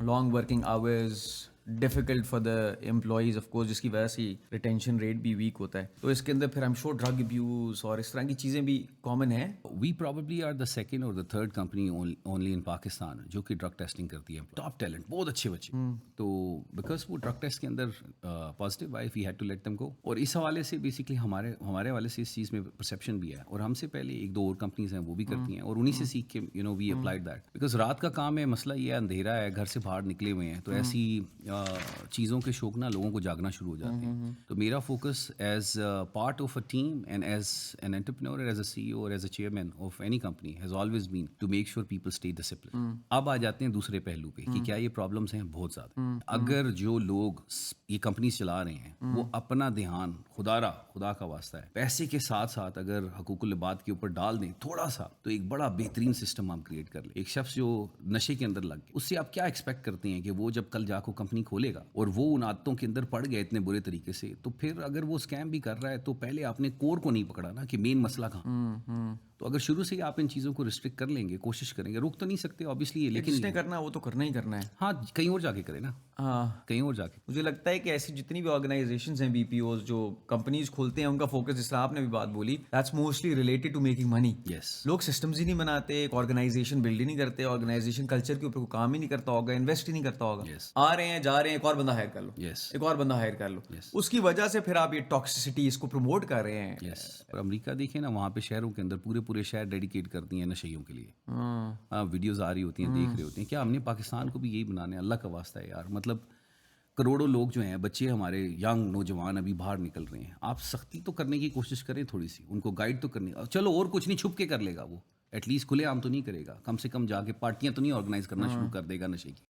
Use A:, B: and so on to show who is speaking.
A: Long working hours difficult for the employees of course, جس کی وجہ سے ریٹینشن ریٹ بھی ویک ہوتا ہے. تو اس کے اندر پھر ایم شور ڈرگ ابیوز اور اس طرح کی چیزیں بھی کامن ہیں.
B: وی پرابیبلی آر دا سیکنڈ اور the third company only in Pakistan جو کہ ڈرگ ٹیسٹنگ کرتی ہے. ٹاپ ٹیلنٹ، بہت اچھے بچے. تو بیکاز وہ ڈرگ ٹیسٹ کے اندر پازیٹیو آئی، we had to let them go. اور اس حوالے سے بیسکلی ہمارے حوالے سے اس چیز میں پرسیپشن بھی ہے. اور ہم سے پہلے ایک دو اور کمپنیز ہیں وہ بھی کرتی ہیں، اور انہیں سے سیکھ کے وی اپلائڈ دیٹ. بیکاز رات کا کام ہے، مسئلہ یہ ہے اندھیرا ہے، گھر سے باہر نکلے ہوئے ہیں، تو ایسی چیزوں کے شوق نہ لوگوں کو جاگنا شروع ہو جاتے ہیں. تو میرا focus as part of a team and as an entrepreneur, as a C E O اور as a chairman of any company has always been to make sure people stay discipline. اب آ جاتے ہیں دوسرے پہلو پہ کہ کیا یہ پرابلمس ہیں؟ بہت زیادہ. اگر جو لوگ یہ کمپنیز چلا رہے ہیں وہ اپنا دھیان خدا کا واسطہ ہے پیسے کے ساتھ ساتھ اگر حقوق العباد کے اوپر ڈال دیں تھوڑا سا، تو ایک بڑا بہترین سسٹم ہم کریٹ کر لیں. ایک شخص جو نشے کے اندر لگ گئے، اس سے آپ کیا ایکسپیکٹ کرتے ہیں کہ وہ جب کل جا کو کمپنی کھولے گا اور وہ ان عادتوں کے اندر پڑ گئے اتنے برے طریقے سے، تو پھر اگر وہ اسکیم بھی کر رہا ہے تو پہلے آپ نے کور کو نہیں پکڑا نا کہ مین مسئلہ کہاں. تو اگر شروع سے ہی آپ ان چیزوں کو ریسٹرکٹ کر لیں گے، کوشش کریں گے، روک تو نہیں سکتے اوبیسلی، لیکن
A: جس نے کرنا ہے وہ تو کرنا ہی کرنا ہے.
B: ہاں کہیں اور جا کے کرے نا.
A: ہاں
B: کہیں اور جا کے.
A: مجھے لگتا ہے کہ ایسی جتنی بھی آرگنائزیشنز ہیں، بی پی اوز جو کمپنیز کھولتے ہیں، ان کا فوکس جس طرح آپ نے بھی بات بولی، that's mostly related to making money.
B: Yes.
A: لوگ سسٹمز ہی نہیں بناتے، ایک آرگنائزیشن بلڈ ہی نہیں کرتے، آرگنائزیشن کلچر کے اوپر کوئی کام ہی نہیں کرتا ہوگا، انویسٹ ہی نہیں کرتا ہوگا. آ رہے ہیں جا رہے ہیں، ایک اور بندہ ہائر کر لو، ایک اور بندہ ہائر کر لو. اس کی وجہ سے پھر آپ یہ ٹاکسسٹی اس کو پروموٹ کر رہے ہیں.
B: یس. اور امریکہ دیکھیں نا، وہاں پہ شہروں کے اندر پورے شہر ڈیڈیکیٹ کرتی ہیں نشیوں کے لیے. ویڈیوز آ رہی ہوتی ہیں، دیکھ رہے ہوتے ہیں. کیا ہم نے پاکستان کو بھی یہی بنانا ہے؟ اللہ کا واسطہ ہے یار. مطلب کروڑوں لوگ جو ہیں، بچے ہمارے ینگ نوجوان ابھی باہر نکل رہے ہیں. آپ سختی تو کرنے کی کوشش کریں، تھوڑی سی ان کو گائیڈ تو کرنے. چلو اور کچھ نہیں، چھپ کے کر لے گا وہ، ایٹ لیسٹ کھلے عام تو نہیں کرے گا، کم سے کم جا کے پارٹیاں تو نہیں آرگنائز کرنا شروع کر دے گا نشے کی.